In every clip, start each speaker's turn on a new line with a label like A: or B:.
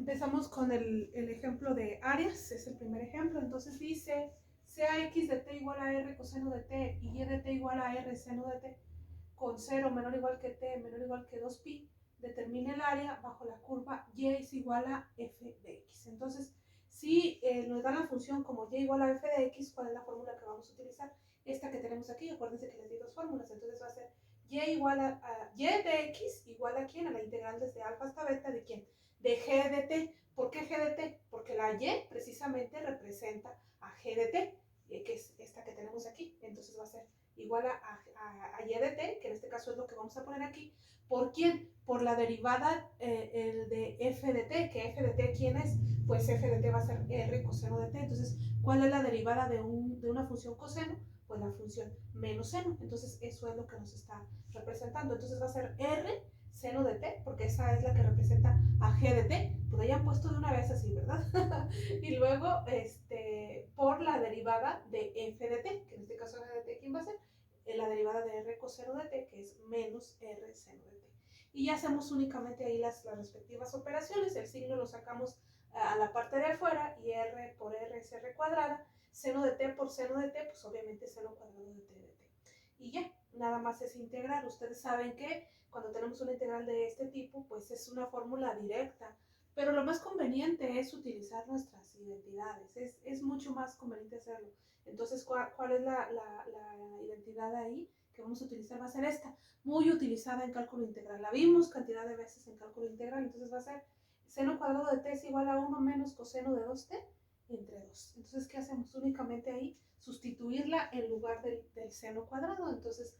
A: Empezamos con el ejemplo de áreas, es el primer ejemplo. Entonces dice, sea x de t igual a r coseno de t y y de t igual a r seno de t, con 0 menor o igual que t menor o igual que 2pi, determine el área bajo la curva y es igual a f de x. Entonces, si nos da la función como y igual a f de x, ¿cuál es la fórmula que vamos a utilizar? Esta que tenemos aquí, acuérdense que les di dos fórmulas, entonces va a ser y igual a y de x igual a quién, a la integral desde alfa hasta beta de quién, de g de t. ¿Por qué g de t? Porque la y precisamente representa a g de t, que es esta que tenemos aquí. Entonces va a ser igual a y de t, que en este caso es lo que vamos a poner aquí. ¿Por quién? Por la derivada el de f de t, que f de t, ¿quién es? Pues f de t va a ser r coseno de t. Entonces, ¿cuál es la derivada de una función coseno? Pues la función menos seno. Entonces, eso es lo que nos está representando. Entonces va a ser r seno de t, porque esa es la que representa a g de t, pues hayan puesto de una vez así, ¿verdad? Y luego, por la derivada de f de t, que en este caso f de t, ¿quién va a ser? La derivada de r coseno de t, que es menos r seno de t. Y ya hacemos únicamente ahí las respectivas operaciones, el signo lo sacamos a la parte de afuera, y r por r es r cuadrada, seno de t por seno de t, pues obviamente seno cuadrado de t de t. Y ya, nada más es integrar. Ustedes saben que cuando tenemos una integral de este tipo, pues es una fórmula directa, pero lo más conveniente es utilizar nuestras identidades, es mucho más conveniente hacerlo. Entonces, ¿cuál es la identidad ahí que vamos a utilizar? Va a ser esta, muy utilizada en cálculo integral. La vimos cantidad de veces en cálculo integral, entonces va a ser seno cuadrado de t es igual a 1 menos coseno de 2t entre 2. Entonces, ¿qué hacemos? Únicamente ahí sustituirla en lugar del seno cuadrado. Entonces,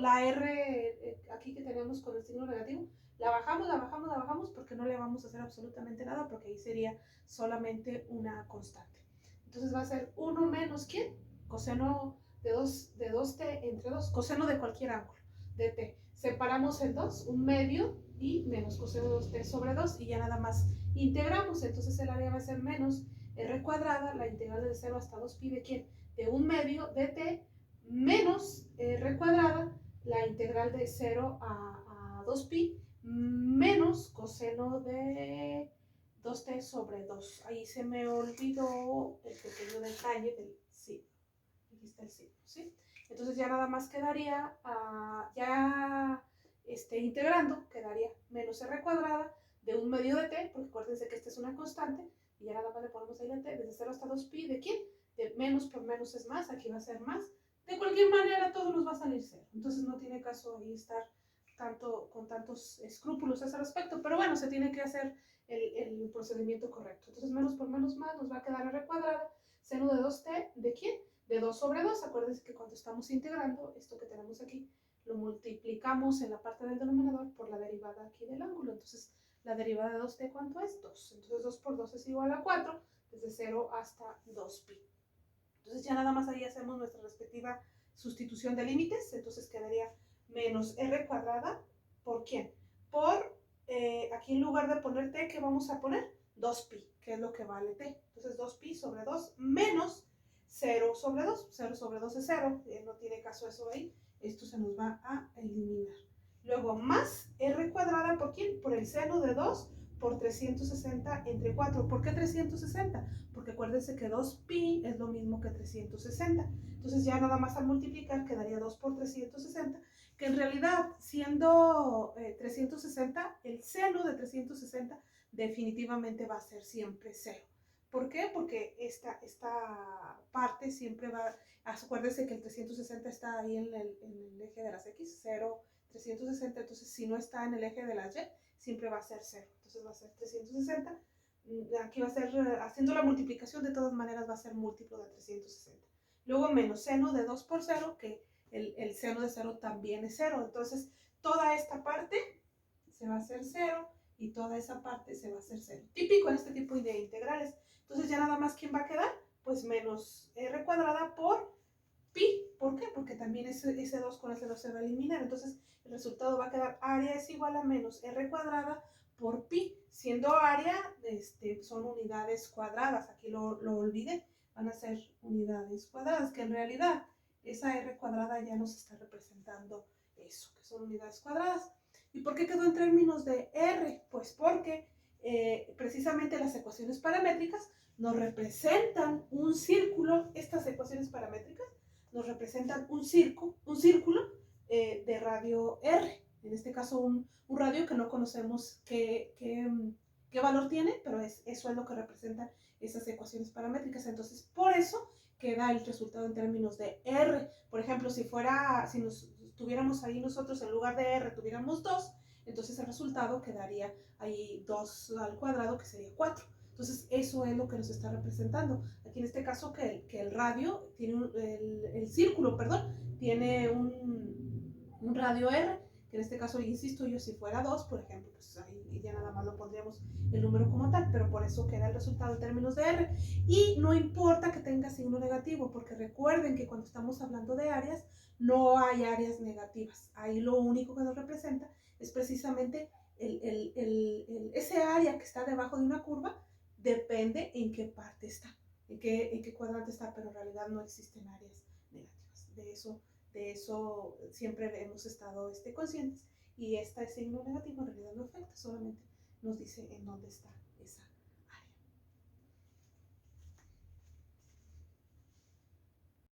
A: la R aquí que tenemos con el signo negativo, la bajamos porque no le vamos a hacer absolutamente nada, porque ahí sería solamente una constante. Entonces va a ser 1 menos ¿quién? Coseno de 2t entre 2, coseno de cualquier ángulo de t. Separamos el 2, un medio, y menos coseno de 2t sobre 2, y ya nada más integramos. Entonces el área va a ser menos r cuadrada, la integral de 0 hasta 2pi de ¿quién? De un medio de t, menos r cuadrada, la integral de 0 a 2pi, menos coseno de 2t sobre 2. Ahí se me olvidó el pequeño detalle del sí. Aquí está el signo, ¿sí? Entonces ya nada más quedaría, integrando, quedaría menos r cuadrada de un medio de t, porque acuérdense que esta es una constante, y ya nada más le ponemos ahí la t, desde 0 hasta 2pi, ¿de quién? De menos por menos es más, aquí va a ser más. De cualquier manera, todo nos va a salir 0. Entonces no tiene caso ahí estar con tantos escrúpulos a ese respecto, pero bueno, se tiene que hacer el procedimiento correcto. Entonces menos por menos más, nos va a quedar r cuadrada, seno de 2t, ¿de quién? De 2 sobre 2, acuérdense que cuando estamos integrando, esto que tenemos aquí, lo multiplicamos en la parte del denominador por la derivada aquí del ángulo. Entonces, la derivada de 2t, ¿cuánto es? 2. Entonces, 2 por 2 es igual a 4, desde 0 hasta 2pi. Entonces, ya nada más ahí hacemos nuestra respectiva sustitución de límites. Entonces, quedaría menos r cuadrada, ¿por quién? Por, aquí en lugar de poner t, ¿qué vamos a poner? 2pi, que es lo que vale t. Entonces, 2pi sobre 2 menos 0 sobre 2. 0 sobre 2 es 0, no tiene caso eso ahí. Esto se nos va a eliminar. Luego, más r cuadrada, ¿por quién? Por el seno de 2 por 360 entre 4. ¿Por qué 360? Porque acuérdense que 2pi es lo mismo que 360. Entonces ya nada más al multiplicar quedaría 2 por 360, que en realidad siendo 360, el seno de 360 definitivamente va a ser siempre 0. ¿Por qué? Porque esta parte siempre va, acuérdense que el 360 está ahí en el eje de las x, 0, 360, entonces si no está en el eje de las y, siempre va a ser 0. Entonces va a ser 360, aquí va a ser, haciendo la multiplicación de todas maneras va a ser múltiplo de 360. Luego menos seno de 2 por 0, que el seno de 0 también es 0. Entonces toda esta parte se va a hacer 0 y toda esa parte se va a hacer 0. Típico en este tipo de integrales. Entonces ya nada más, ¿quién va a quedar? Pues menos r cuadrada por pi. ¿Por qué? Porque también ese 2 con ese 2 se va a eliminar. Entonces el resultado va a quedar área es igual a menos r cuadrada por pi, siendo área son unidades cuadradas. Aquí lo olvidé, van a ser unidades cuadradas, que en realidad esa r cuadrada ya nos está representando eso, que son unidades cuadradas. ¿Y por qué quedó en términos de r? Pues porque precisamente las ecuaciones paramétricas nos representan un círculo, estas ecuaciones paramétricas nos representan un círculo de radio R, en este caso un radio que no conocemos qué valor tiene, pero eso es lo que representan esas ecuaciones paramétricas. Entonces, por eso queda el resultado en términos de R. Por ejemplo, si nos tuviéramos ahí nosotros en lugar de R, tuviéramos 2, entonces el resultado quedaría ahí 2 al cuadrado, que sería 4. Entonces, eso es lo que nos está representando. Aquí en este caso, que el radio tiene el círculo, perdón, tiene un radio R, que en este caso, insisto yo, si fuera 2, por ejemplo, pues ahí ya nada más lo pondríamos el número como tal, pero por eso queda el resultado en términos de R. Y no importa que tenga signo negativo, porque recuerden que cuando estamos hablando de áreas, no hay áreas negativas. Ahí lo único que nos representa es precisamente ese área que está debajo de una curva, depende en qué parte está, en qué cuadrante está, pero en realidad no existen áreas negativas. De eso siempre hemos estado conscientes, y este signo negativo en realidad no afecta, solamente nos dice en dónde está esa